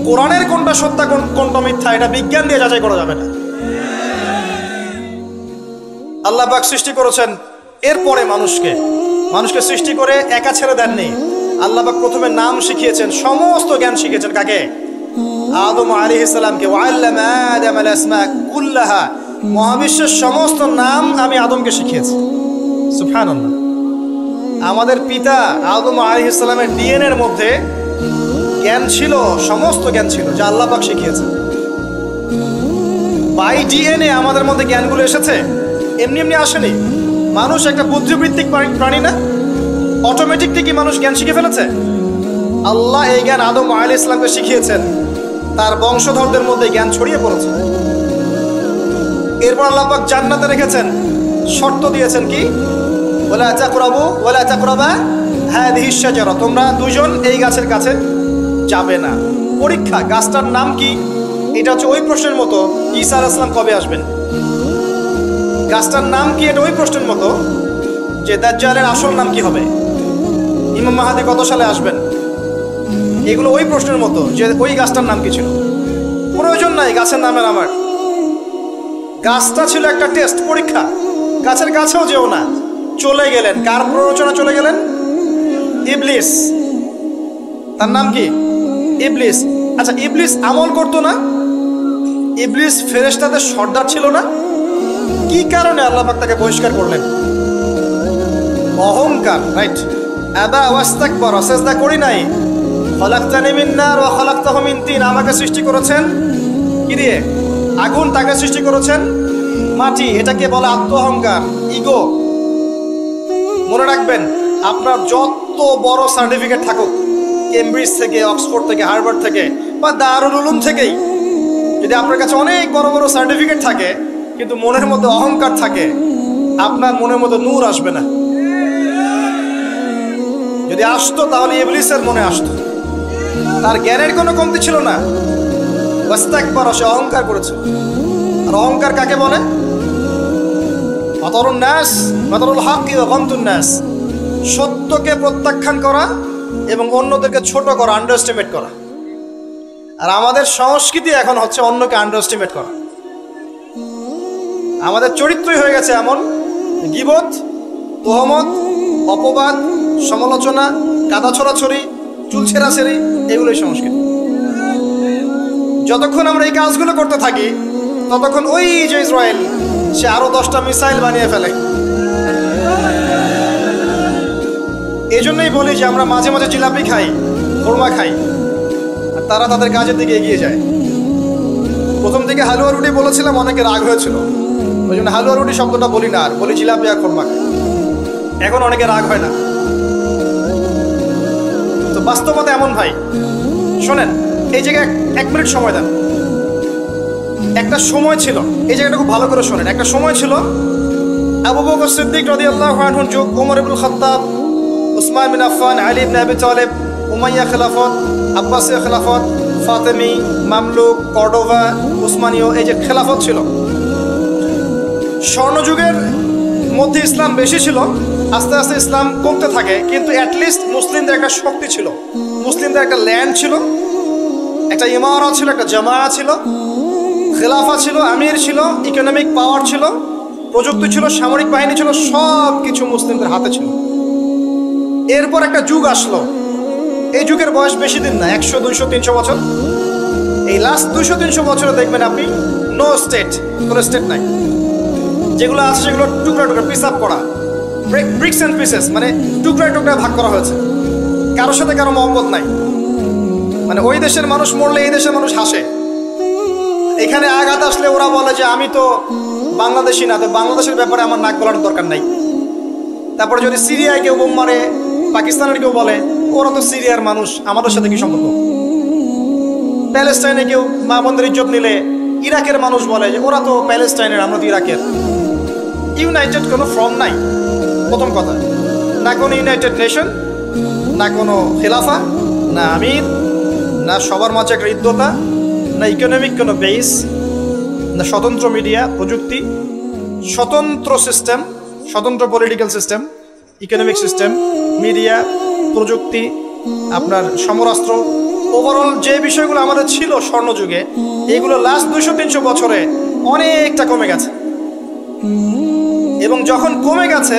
কোরআনের কোনটা সত্য কোনটা মিথ্যা এটা বিজ্ঞান দিয়ে যাচাই করা যাবে না। আল্লাহ পাক সৃষ্টি করেছেন, এরপরে মানুষকে সৃষ্টি করে একা ছেড়ে দেননি। আল্লাহ পাক প্রথমে নাম শিখিয়েছেন, সমস্ত জ্ঞান শিখিয়েছেন কাকে? আদম আলাইহিস সালামকে। ওয়াল্লামা আদামাল আসমা কুল্লাহা, মহাবিশ্বের সমস্ত নাম আমি আদমকে শিখিয়েছি। সুবহানাল্লাহ। আমাদের পিতা আদম আলাইহিস সালামের ডিএনএর মধ্যে জ্ঞান ছিল, সমস্ত জ্ঞান ছিল যা আল্লাহ পাক শিখিয়েছেন। বাই ডিএনএ আমাদের মধ্যে জ্ঞানগুলো এসেছে, এমনি এমনি আসেনি। মানুষ একটা বুদ্ধিবৃত্তিক প্রাণী না? অটোমেটিকলি কি মানুষ জ্ঞান শিখে ফেলেছে? আল্লাহ এই জ্ঞান আদম আলাইহিস সালামকে শিখিয়েছেন, তার বংশধরদের মধ্যে জ্ঞান ছড়িয়ে পড়েছে। এরপর আল্লাহ পাক জান্নাতে রেখেছেন, শর্ত দিয়েছেন কি? ওয়ালা তাকরাবু ওয়ালা তাকরাবা হাদিহিশ শাজারা, তোমরা দুজন এই গাছের কাছে যাবে না। পরীক্ষা, গাছটার নাম কি? এটা হচ্ছে ওই প্রশ্নের মতো ঈসা আলাইহিস সালাম কবে আসবেন। গাছটার নাম কি? এটা ওই প্রশ্নের মতো যে দাজ্জালের আসল নাম কি হবে, ইমাম মাহদী কত সালে আসবেন। এগুলো ওই প্রশ্নের মতো যে ওই গাছটার নাম কি ছিল। প্রয়োজন নাই গাছের নামের আমার। গাছটা ছিল একটা টেস্ট, পরীক্ষা। গাছের কাছেও যেও না। চলে গেলেন, কার প্ররোচনা চলে গেলেন? ইবলিস। তার নাম কি? ইবলিস। আচ্ছা, ইবলিস আমল করতো না? ইবলিস ফেরেশতাদের সর্দার ছিল না? কি কারণে আল্লাহ পাক তাকে বহিষ্কার করলেন? অহংকার, রাইট। আবা ওয়াস্তাকবার, সিজদা করি নাই। খলাকতানি মিন নার ওয়া খলাকতাহু মিন তিন, আমাকে সৃষ্টি করেছেন কি দিয়ে? আগুন। তাকে সৃষ্টি করেছেন মাটি। এটাকে বলে আত্ম অহংকার, ইগো। মনে রাখবেন, আপনার যত বড় সার্টিফিকেট থাকুক, কেমব্রিজ থেকে, অক্সফোর্ড থেকে, হার্ভার্ড থেকে বা দারুল উলুম থেকেই, যদি আপনার কাছে অনেক বড় বড় সার্টিফিকেট থাকে কিন্তু মনের মধ্যে অহংকার থাকে, আপনার মনের মধ্যে নূর আসবে না। যদি আসতো তাহলে ইবলিসের মনে আসতো। তার জ্ঞানের কোনো কমতি ছিল না। ওয়াস্তাকবার, সে অহংকার করেছে। আর অহংকার কাকে বলে? বাতরুন নাস, বাতরুল হক ওয়া গামতুন নাস, সত্যকে প্রত্যাখ্যান করা এবং অন্যদেরকে ছোট করা, আন্ডারএস্টিমেট করা। আর আমাদের সংস্কৃতি এখন হচ্ছে অন্যকে আন্ডারএস্টিমেট করা। আমাদের চরিত্রই হয়ে গেছে এমন, গীবত, তোহমত, অপবাদ, সমালোচনা, কাদা ছড়াছড়ি, চুল ছেঁড়াছেড়ি, এগুলোই সংস্কৃতি। যতক্ষণ আমরা এই কাজগুলো করতে থাকি ততক্ষণ ওই যে ইসরায়েল, সে আরো 10টা মিসাইল বানিয়ে ফেলে। এই জন্যই বলি যে আমরা মাঝে মাঝে জিলাপি খাই, কোরমা খাই, আর তারা তাদের কাজের দিকে এগিয়ে যায়। প্রথম দিকে হালুয়া রুটি বলেছিলাম, অনেকে রাগ হয়েছিল, ওই জন্য হালুয়া রুটি শব্দটা বলি না, আর বলি জিলাপি আর কোরমা খাই। এখন অনেকে রাগ হয় না। তো বাস্তবতা এমন ভাই, শোনেন, এই জায়গায় 1 মিনিট সময় দেন। একটা সময় ছিল, এই জায়গাটা খুব ভালো করে শোনেন। একটা সময় ছিল, আবু বকর সিদ্দিক রাদিয়াল্লাহু আনহুর যুগ, ওমর ইবনুল খাত্তাব, উসমান বিন আফফান, আলী ইবনে আবি তালেব, উমাইয়া খেলাফত, আব্বাসীয় খেলাফত, ফাতেমি, মামলুক, কর্ডোভা, উসমানীয়, এই যে খেলাফত ছিল। স্বর্ণযুগের মধ্যে ইসলাম বেশি ছিল, আস্তে আস্তে ইসলাম কমতে থাকে, কিন্তু অ্যাটলিস্ট মুসলিমদের একটা শক্তি ছিল, মুসলিমদের একটা ল্যান্ড ছিল, একটা ইমারত ছিল, একটা জামায়া ছিল, খেলাফা ছিল, আমির ছিল, ইকোনমিক পাওয়ার ছিল, প্রযুক্তি ছিল, সামরিক বাহিনী ছিল, সব কিছু মুসলিমদের হাতে ছিল। এরপর একটা যুগ আসলো, এই যুগের বয়স বেশি দিন না, 100, 200, 300 বছর। এই লাস্ট 200-300 বছরে দেখবেন আপনি নো স্টেট, কোনো স্টেট নাই। যেগুলো আছে সেগুলো টুকরা টুকরা, পিস আপ করা, ব্রিক্স অ্যান্ড পিসেস, মানে টুকরায় টুকরায় ভাগ করা হয়েছে। কারোর সাথে কারো মহব্বত নাই। মানে ওই দেশের মানুষ মরলে এই দেশের মানুষ হাসে। এখানে আঘাত আসলে ওরা বলে যে আমি তো বাংলাদেশি না, তো বাংলাদেশের ব্যাপারে আমার নাক গলানোর দরকার নাই। তারপরে যদি সিরিয়ায় কেউ বোম মারে, পাকিস্তানের কেউ বলে ওরা তো সিরিয়ার মানুষ, আমাদের সাথে কি সম্পর্ক। প্যালেস্টাইনে কেউ মা বোনদের ইজ্জত নিলে ইরাকের মানুষ বলে যে ওরা তো প্যালেস্টাইনের, আমরা তো ইরাকের। ইউনাইটেড কোনো ফর্ম নাই, প্রথম কথা। না কোনো ইউনাইটেড নেশন, না কোনো খেলাফা, না আমির, না সবার মাঝে একটা হৃদ্যতা, না ইকোনমিক কোনো বেস, না স্বতন্ত্র মিডিয়া, প্রযুক্তি, স্বতন্ত্র সিস্টেম, স্বতন্ত্র political system, economic system, media, প্রযুক্তি, আপনার সমরাস্ত্র, ওভারঅল যে বিষয়গুলো আমাদের ছিল স্বর্ণযুগে, এগুলো লাস্ট 200-300 বছরে অনেকটা কমে গেছে। এবং যখন কমে গেছে,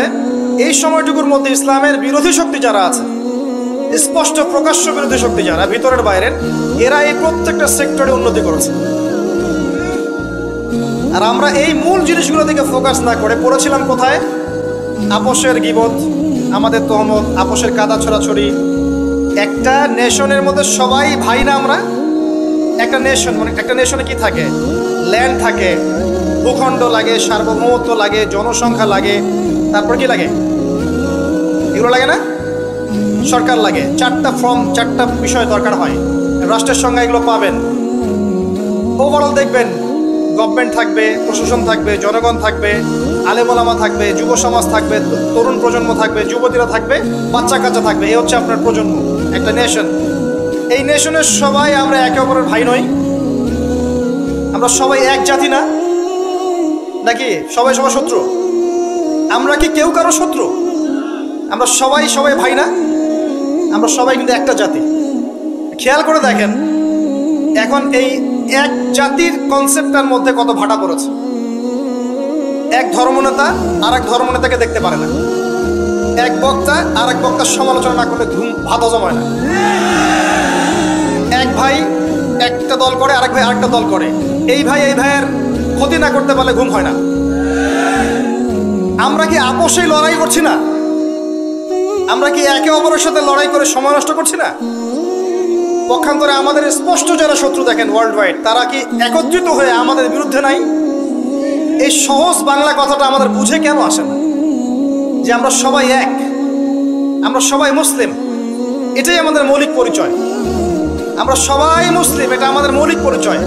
এই সময়টুকুর মধ্যে ইসলামের বিরোধী শক্তি যারা আছে, স্পষ্ট প্রকাশ্য বিরোধী শক্তি যারা ভিতরের বাইরের, এরা এই প্রত্যেকটা সেক্টরে উন্নতি করেছে। আর আমরা এই মূল জিনিসগুলো দিকে ফোকাস না করে পড়েছিলাম কোথায়? আপোষের গীবত, আমাদের তহমত, আপোষের কাদা ছড়াছড়ি। একটা নেশনের মধ্যে সবাই ভাই না আমরা? একটা নেশন, মানে একটা নেশনে কি থাকে? ল্যান্ড থাকে, ভূখণ্ড লাগে, সার্বভৌমত্ব লাগে, জনসংখ্যা লাগে, তারপর কি লাগে? এগুলো লাগে না? সরকার লাগে। 4টা বিষয় দরকার হয়। রাষ্ট্রের সঙ্গে এগুলো পাবেন। ওভারঅল দেখবেন গভর্নমেন্ট থাকবে, প্রশাসন থাকবে, জনগণ থাকবে, আলেমোলামা থাকবে, যুব সমাজ থাকবে, তরুণ প্রজন্ম থাকবে, যুবতীরা থাকবে, বাচ্চা কাচ্চা থাকবে। এই হচ্ছে আপনার প্রজন্ম, একটা নেশন। এই নেশনের সবাই আমরা একে অপরের ভাই নই? আমরা সবাই এক জাতি না নাকি? সবাই সবার শত্রু? আমরা কি কেউ কারো শত্রু? আমরা সবাই ভাই না? আমরা সবাই কিন্তু একটা জাতি। খেয়াল করে দেখেন, এখন এক জাতির কনসেপ্টের মধ্যে কত ভাটা পড়েছে। এক ধর্মনেতা আর এক ধর্মনেতাকে দেখতে পারে না, এক বক্তা আর এক বক্তার সমালোচনা না করলে ভাত হজম হয় না। এক ভাই একটা দল করে, আরেক ভাই আরেকটা দল করে, এই ভাই এই ভাইয়ের ক্ষতি না করতে পারলে ঘুম হয় না। আমরা কি আপোষেই লড়াই করছি না? আমরা কি একে অপরের সাথে লড়াই করে সময় নষ্ট করছি না? পক্ষান্তরে আমাদের স্পষ্ট যারা শত্রু দেখেন ওয়ার্ল্ড ওয়াইড, তারা কি একত্রিত হয়ে আমাদের বিরুদ্ধে নাই? এই সহজ বাংলা কথাটা আমাদের বুঝে কেন আসে না যে আমরা সবাই এক, আমরা সবাই মুসলিম, এটাই আমাদের মৌলিক পরিচয়। আমরা সবাই মুসলিম, এটা আমাদের মৌলিক পরিচয়।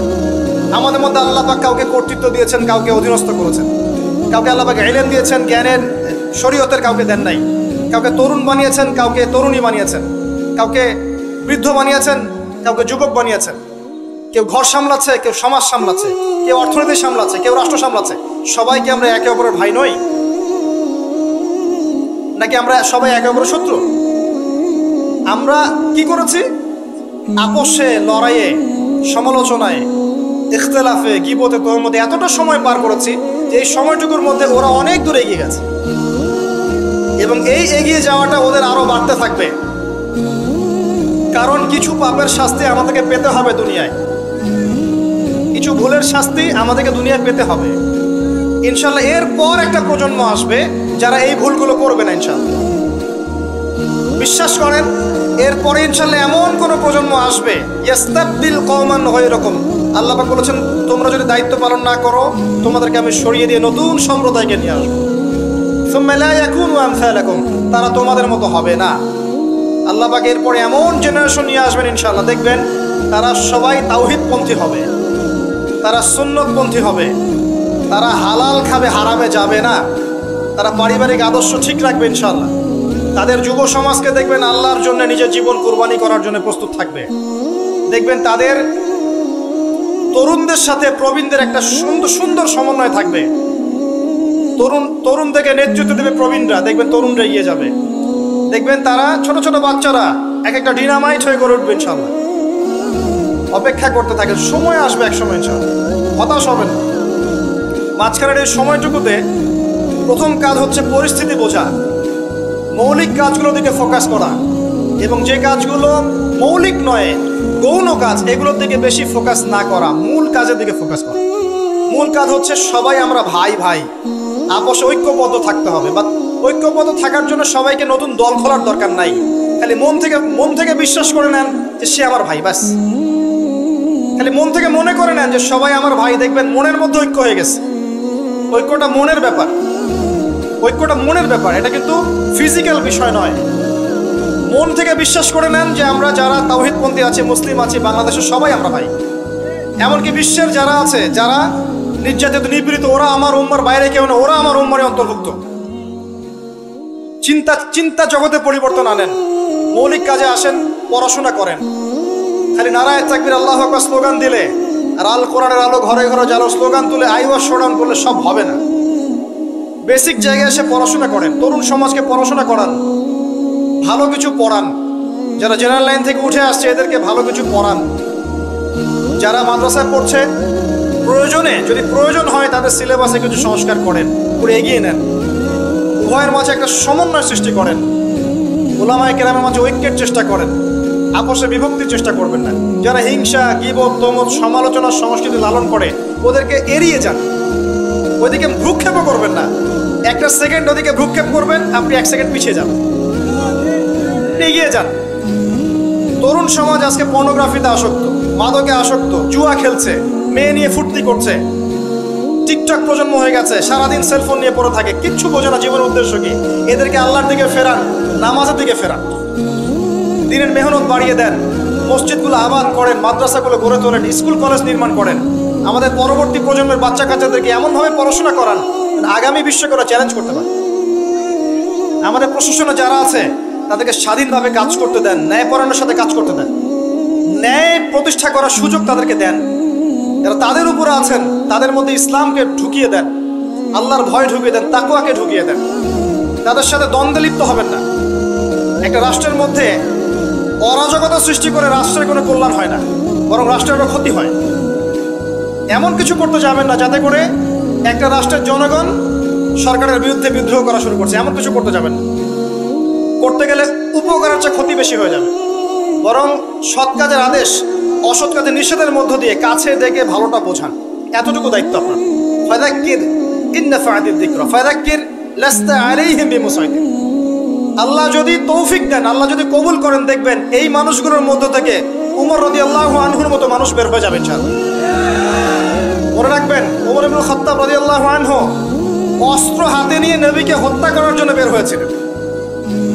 আমাদের মধ্যে আল্লাহ পাক কাউকে কর্তৃত্ব দিয়েছেন, কাউকে অধীনস্থ করেছেন, কাউকে আল্লাহ পাক ইলম দিয়েছেন, জ্ঞানের শরীয়তের কাউকে দেন নাই, কাউকে তরুণ বানিয়েছেন, কাউকে তরুণী বানিয়েছেন, কাউকে বৃদ্ধ বানিয়েছেন, কাউকে যুবক বানিয়েছেন। কেউ ঘর সামলাচ্ছে, কেউ সমাজ সামলাচ্ছে, কেউ অর্থনীতি সামলাচ্ছে, কেউ রাষ্ট্র সামলাচ্ছে। সবাইকে আমরা একে অপরের ভাই নই? নাকি আমরা সবাই একে অপরের শত্রু? আমরা কি করেছি? আপোষে, লড়াইয়ে, সমালোচনায়, ইখতিলাফে, গীবতে, তহমতে এতটা সময় পার করেছি যে এই সময়টুকুর মধ্যে ওরা অনেক দূর এগিয়ে গেছে, এবং এই এগিয়ে যাওয়াটা ওদের আরো বাড়তে থাকবে। কারণ কিছু পাপের শাস্তি আমাদেরকে পেতে হবে দুনিয়ায়, কিছু ভুলের শাস্তি আমাদেরকে দুনিয়ায় পেতে হবে ইনশাল্লাহ। এরপর একটা প্রজন্ম আসবে যারা এই ভুলগুলো করবে না ইনশাল্লাহ। বিশ্বাস করেন, এরপরে ইনশাল্লাহ এমন কোন প্রজন্ম আসবে, ইয়াস্তাবদিল কওমান গায়রাকুম। আল্লাহ পাক বলেছেন, তোমরা যদি দায়িত্ব পালন না করো, তোমাদেরকে আমি সরিয়ে দিয়ে নতুন সম্প্রদায়কে নিয়ে আসবো। সুম্মা লা ইয়াকুনু আমসালাকুম, তারা তোমাদের মতো হবে না। আল্লাহ পাক এরপরে এমন জেনারেশন নিয়ে আসবেন ইনশাআল্লাহ, দেখবেন তারা সবাই তাওহীদপন্থী হবে, তারা সুন্নতপন্থী হবে, তারা হালাল খাবে, হারামে যাবে না, তারা পারিবারিক আদর্শ ঠিক রাখবে ইনশাআল্লাহ। তাদের যুব সমাজকে দেখবেন আল্লাহর জন্য নিজের জীবন কুরবানি করার জন্য প্রস্তুত থাকবে। দেখবেন তাদের তরুণদের সাথে প্রবীণদের একটা সুন্দর সুন্দর সমন্বয় থাকবে। তরুণ থেকে নেতৃত্ব দেবে প্রবীণরা, দেখবেন তরুণরা এগিয়ে যাবে। দেখবেন তারা ছোট ছোট বাচ্চারা এক একটা ডিনামাইট হয়ে গড়ে উঠবে ইনশাআল্লাহ। অপেক্ষা করতে থাকে, সময় আসবে এক সময় ইনশাআল্লাহ, হতাশ হবেন। মাঝখানের এই সময়টুকুতে প্রথম কাজ হচ্ছে পরিস্থিতি বোঝা, মৌলিক কাজগুলোর দিকে ফোকাস করা, এবং যে কাজগুলো মৌলিক নয়, গৌণ কাজ, এগুলোর দিকে বেশি ফোকাস না করা, মূল কাজের দিকে ফোকাস করা। মূল কাজ হচ্ছে সবাই আমরা ভাই ভাই, আপোষে ঐক্যবদ্ধ থাকতে হবে। বা ঐক্যবদ্ধ থাকার জন্য সবাইকে নতুন দল খোলার দরকার নাই, খালি মন থেকে বিশ্বাস করে নেন যে সে আমার ভাই, ব্যাস। খালি মন থেকে মনে করে নেন যে সবাই আমার ভাই, দেখবেন মনের মধ্যে ঐক্য হয়ে গেছে। ঐক্যটা মনের ব্যাপার, ঐক্যটা মনের ব্যাপার, এটা কিন্তু ফিজিক্যাল বিষয় নয়। মন থেকে বিশ্বাস করে নেন যে আমরা যারা তাওহীদপন্থী আছি, মুসলিম আছি বাংলাদেশের, সবাই আমরা ভাই। এমনকি বিশ্বের যারা আছে, যারা নির্যাতিত নিপীড়িত, ওরা আমার উম্মার বাইরে কেউ না, ওরা আমার উম্মারে অন্তর্ভুক্ত। চিন্তা জগতে পরিবর্তন আনেন, মৌলিক কাজে আসেন, পড়াশোনা করেন। খালি নারায়ে তাকবীর আল্লাহু আকবার স্লোগান দিলে আর আল কোরআনের আলো ঘরে ঘরে জ্বালো স্লোগান তুলে আইওয়াজ শোনান করলে সব হবে না। বেসিক জায়গায় এসে পড়াশোনা করেন, তরুণ সমাজকে পড়াশোনা করান, ভালো কিছু পড়ান। যারা জেনারেল লাইন থেকে উঠে আসছে এদেরকে ভালো কিছু পড়ান। যারা মাদ্রাসায় পড়ছে, প্রয়োজনে যদি প্রয়োজন হয় তাদের সিলেবাসে কিছু সংস্কার করেন, করে এগিয়ে নেন। উভয়ের মাঝে একটা সমন্বয় সৃষ্টি করেন, উলামায়ে কেরামের মাঝে ঐক্যের চেষ্টা করেন, আপোষে বিভক্তির চেষ্টা করবেন না। যারা হিংসা, গীবত, তমত, সমালোচনার সংস্কৃতি লালন করে ওদেরকে এড়িয়ে যান, ওইদিকে ভ্রুক্ষেপও করবেন না। একটা সেকেন্ড ওদিকে ভ্রুক্ষেপ করবেন, আপনি এক সেকেন্ড পিছিয়ে যান, এগিয়ে যান। তরুণ সমাজ আজকে পর্নোগ্রাফিতে আসক্ত, মাদকে আসক্ত, জুয়া খেলছে, মেয়ে নিয়ে ফুর্তি করছে, টিকটক প্রজন্ম হয়ে গেছে, সারাদিন সেলফোন নিয়ে পড়ে থাকে, কিচ্ছু বোঝে না জীবনের উদ্দেশ্য কি। এদেরকে আল্লাহর দিকে ফেরান, নামাজের দিকে ফেরান, দিনের মেহনত বাড়িয়ে দেন, মসজিদগুলো আবাদ করেন, মাদ্রাসাগুলো গড়ে তোলেন, স্কুল কলেজ নির্মাণ করেন। আমাদের পরবর্তী প্রজন্মের বাচ্চা কাচ্চাদেরকে এমনভাবে পড়াশোনা করান আগামী বিশ্বকে ওরা চ্যালেঞ্জ করতে পারে। আমাদের প্রশাসনে যারা আছে তাদেরকে স্বাধীনভাবে কাজ করতে দেন, ন্যায়পরায়ণের সাথে কাজ করতে দেন, ন্যায় প্রতিষ্ঠা করার সুযোগ তাদেরকে দেন। যারা তাদের উপরে আছেন তাদের মধ্যে ইসলামকে ঢুকিয়ে দেন, আল্লাহর ভয় ঢুকিয়ে দেন, তাকওয়াকে ঢুকিয়ে দেন। তাদের সাথে দ্বন্দ্বে লিপ্ত হবেন না। একটা রাষ্ট্রের মধ্যে অরাজকতা সৃষ্টি করে রাষ্ট্রের কোনো কল্যাণ হয় না, বরং রাষ্ট্রের ক্ষতি হয়। এমন কিছু করতে যাবেন না যাতে করে একটা রাষ্ট্রের জনগণ সরকারের বিরুদ্ধে বিদ্রোহ করা শুরু করছে, এমন কিছু করতে যাবেন না। করতে গেলে উপকারের চেয়ে ক্ষতি বেশি হয়ে যাবে। বরং সৎ কাজের আদেশ, অসৎ কাজের নিষেধের মধ্য দিয়ে কাছে দেখে ভালোটা বোঝান, এতটুকু দায়িত্ব আপনার। ফাযাক্কির ইন নাফাআতিদ যিকরা ফাযাক্কির লাস্তা আলাইহিম বিমুসাইতির। আল্লাহ যদি তৌফিক দেন, আল্লাহ যদি কবুল করেন, দেখবেন এই মানুষগুলোর মধ্য থেকে উমর রাদিয়াল্লাহু আনহুর মতো মানুষ বের হয়ে যাবে ইনশাআল্লাহ। মনে রাখবেন, ওমর ইবনে খাত্তাব রাদিয়াল্লাহু আনহু অস্ত্র হাতে নিয়ে নবীকে হত্যা করার জন্য বের হয়েছিলেন।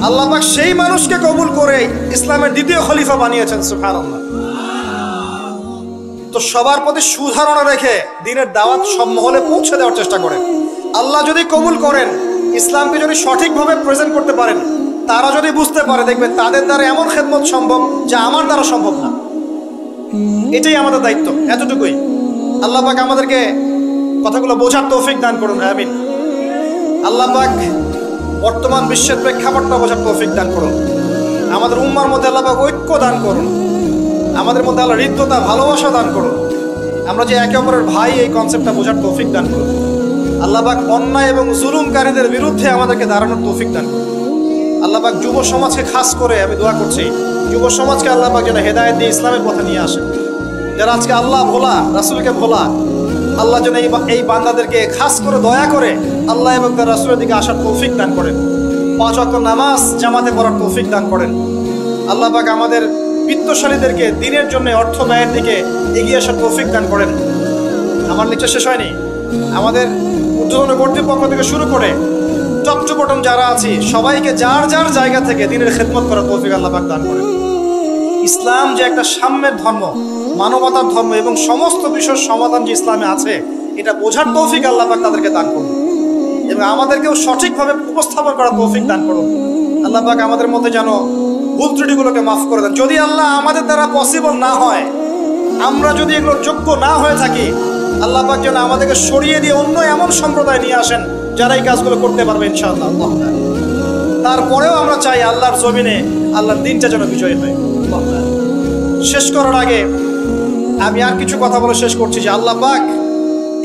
আল্লাহ পাক সেই মানুষকে কবুল করে ইসলামের দ্বিতীয় খলিফা বানিয়েছেন, সুবহানাল্লাহ। তো সবার প্রতি সুধারণা রেখে দিনের দাওয়াত সব মহলে পৌঁছে দেওয়ার চেষ্টা করেন। আল্লাহ যদি কবুল করেন, ইসলামকে যদি সঠিকভাবে প্রেজেন্ট করতে পারেন, তারা যদি বুঝতে পারে, দেখবেন তাদের দ্বারা এমন খেদমত সম্ভব যা আমার দ্বারা সম্ভব না। এটাই আমাদের দায়িত্ব, এতটুকুই। আল্লাহ পাক আমাদেরকে কথাগুলো বোঝার তৌফিক দান করুন, আমিন। আল্লাহ পাক বর্তমান বিশ্বের প্রেক্ষাপটটা বোঝার তৌফিক দান করুন। আমাদের উম্মার মধ্যে আল্লাহ পাক ঐক্য দান করুন, আমাদের মধ্যে আল্লাহ হৃদ্যতা, ভালোবাসা দান করুন। আমরা যে একে অপরের ভাই, এই কনসেপ্টটা বোঝার তৌফিক দান করুন। আল্লাহ পাক অন্যায় এবং জুলুমকারীদের বিরুদ্ধে আমাদেরকে দাঁড়ানোর তৌফিক দান করুন। আল্লাহ পাক যুব সমাজকে খাস করে আমি দোয়া করছি, যুব সমাজকে আল্লাহ পাক যেন হেদায়েত দিয়ে ইসলামের পথে নিয়ে আসেন। যারা আজকে আল্লাহ ভোলা, রাসূলকে ভোলা, আল্লাহ যেন এই বান্দাদেরকে খাস করে দয়া করে আল্লাহ এবং তার রাসূলের দিকে আসার তৌফিক দান করেন। 5 ওয়াক্ত নামাজ জামাতে পড়ার তৌফিক দান করেন। আল্লাহ পাক আমাদের বিত্তশালীদেরকে দিনের জন্য অর্থ ব্যয়ের দিকে এগিয়ে আসার তৌফিক দান করেন। আমার লেকচার শেষ হয়নি। আমাদের ঊর্ধ্বতন কর্তৃপক্ষ থেকে শুরু করে টপ টু বটম যারা আছি, সবাইকে যার যার জায়গা থেকে দিনের খেদমত করার তৌফিক আল্লাহ পাক দান করেন। ইসলাম যে একটা সাম্যের ধর্ম, মানবতার ধর্ম এবং সমস্ত বিষয়ের সমাধান যে ইসলামে আছে, এটা বোঝার তৌফিক আল্লাহ পাক তাদেরকে দান করুন এবং আমাদেরকেও সঠিকভাবে উপস্থাপন করার তৌফিক দান করুন। আল্লাহ পাক আমাদের মধ্যে যেন ভুল ত্রুটিগুলোকে মাফ করে দেন। যদি আল্লাহ আমাদের দ্বারা পসিবল না হয়, আমরা যদি এগুলোর যোগ্য না হয়ে থাকি, আল্লাহ পাক যেন আমাদেরকে সরিয়ে দিয়ে অন্য এমন সম্প্রদায় নিয়ে আসেন যারা এই কাজগুলো করতে পারবে ইনশাআল্লাহ। তারপরেও আমরা চাই আল্লাহর জমিনে আল্লাহর দিনটা যেন বিজয়ী হয়। শেষ করার আগে আমি আর কিছু কথা বলে শেষ করছি যে আল্লাহ পাক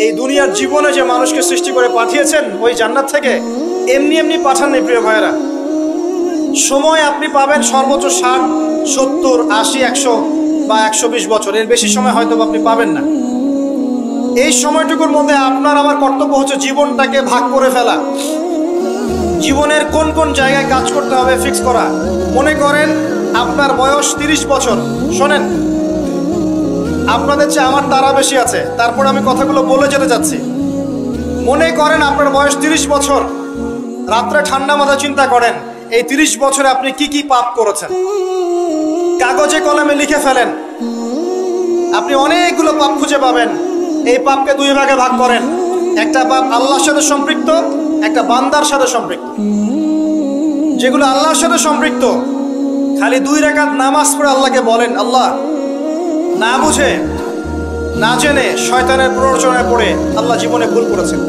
এই দুনিয়ার জীবনে যে মানুষকে সৃষ্টি করে পাঠিয়েছেন ওই জান্নাত থেকে, এমনি এমনি পাঠাননি প্রিয় ভাইয়েরা। সময় আপনি পাবেন সর্বোচ্চ 60, 70, 80, 100 বা 120 বছর, এর বেশি সময় হয়তো আপনি পাবেন না। এই সময়টুকুর মধ্যে আপনার আমার কর্তব্য হচ্ছে জীবনটাকে ভাগ করে ফেলা, জীবনের কোন কোন জায়গায় কাজ করতে হবে ফিক্স করা। মনে করেন আপনার বয়স 30 বছর, শোনেন আপনাদের চেয়ে আমার তারা বেশি আছে, তারপর আমি কথাগুলো বলে যেতে যাচ্ছি। মনে করেন আপনার বয়স 30 বছর, রাত্রে ঠান্ডা মাথায় চিন্তা করেন এই 30 বছরে আপনি কি কি পাপ করেছেন, কাগজে কলমে লিখে ফেলেন। আপনি অনেকগুলো পাপ খুঁজে পাবেন। এই পাপকে 2 ভাগে ভাগ করেন, একটা পাপ আল্লাহর সাথে সম্পৃক্ত, একটা বান্দার সাথে সম্পৃক্ত। যেগুলো আল্লাহর সাথে সম্পৃক্ত, খালি 2 রাকাত নামাজ পড়ে আল্লাহকে বলেন, আল্লাহ না বুঝে না জেনে শয়তানের প্ররোচনায় পড়ে আল্লাহ জীবনে ভুল করেছেন,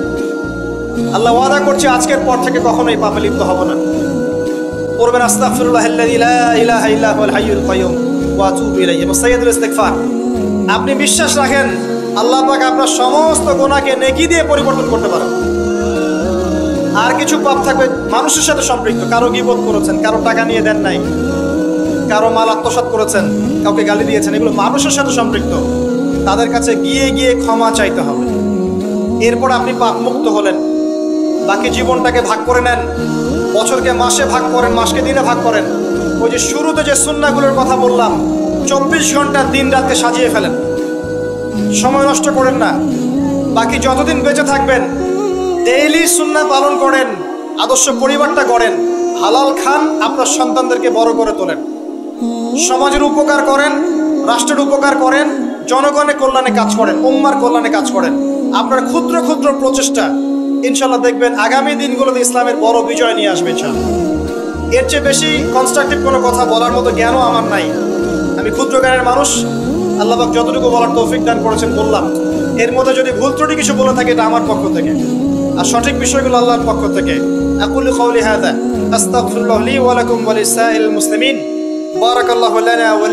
আল্লাহ ওয়াদা করছে আজকের পর থেকে কখনোই পাপে লিপ্ত হব না। পড়বেন আস্তাগফিরুল্লাহাল্লাযী লা ইলাহা ইল্লা হুয়াল হাইয়ুল কাইয়ুম ওয়া আতুবু ইলাইহি এবং সাইয়্যিদুল ইস্তিগফার। আপনি বিশ্বাস রাখেন আল্লাহ পাক আপনার সমস্ত গুনাহকে নেকি দিয়ে পরিবর্তন করতে পারেন। আর কিছু পাপ থাকবে মানুষের সাথে সম্পৃক্ত, কারো গীবত করেছেন, কারো টাকা নিয়ে দেন নাই, কারো মাল আত্মসাৎ করেছেন, কাউকে গালি দিয়েছেন, এগুলো মানুষের সাথে সম্পৃক্ত। তাদের কাছে গিয়ে গিয়ে ক্ষমা চাইতে হবে। এরপর আপনি পাপ মুক্ত হলেন। বাকি জীবনটাকে ভাগ করে নেন, বছরকে মাসে ভাগ করেন, মাসকে দিনে ভাগ করেন। ওই যে শুরুতে যে সুন্নাহগুলোর কথা বললাম, 24 ঘন্টা দিন রাতকে সাজিয়ে ফেলেন, সময় নষ্ট করেন না। বাকি যতদিন বেঁচে থাকবেন ডেইলি সুন্নাহ পালন করেন, আদর্শ পরিবারটা গড়েন, হালাল খান, আপনার সন্তানদেরকে বড় করে তোলেন, সমাজের উপকার করেন, রাষ্ট্রের উপকার করেন, জনগণের কল্যাণে কাজ করেন, উম্মার কল্যাণে কাজ করেন। আপনার ক্ষুদ্র ক্ষুদ্র প্রচেষ্টা ইনশাল্লাহ দেখবেন আগামী দিনগুলোতে ইসলামের বড় বিজয় নিয়ে আসবে ইনশাল্লাহ। এর চেয়ে বেশি কনস্ট্রাকটিভ কোনো কথা বলার মতো জ্ঞানও আমার নাই। আমি ক্ষুদ্র জ্ঞানের মানুষ, আল্লাহ পাক যতটুকু বলার তৌফিক দান করেছেন বললাম। এর মধ্যে যদি ভুল ত্রুটি কিছু বলে থাকে এটা আমার পক্ষ থেকে, আর সঠিক বিষয়গুলো আল্লাহর পক্ষ থেকে। আকুলু কওলি হাযা আস্তাগফিরুল্লাহ লি ওয়া লাকুম ওয়া লিসাইরিল মুসলিমিন। বারাকাল্লাহু লানা ওয়া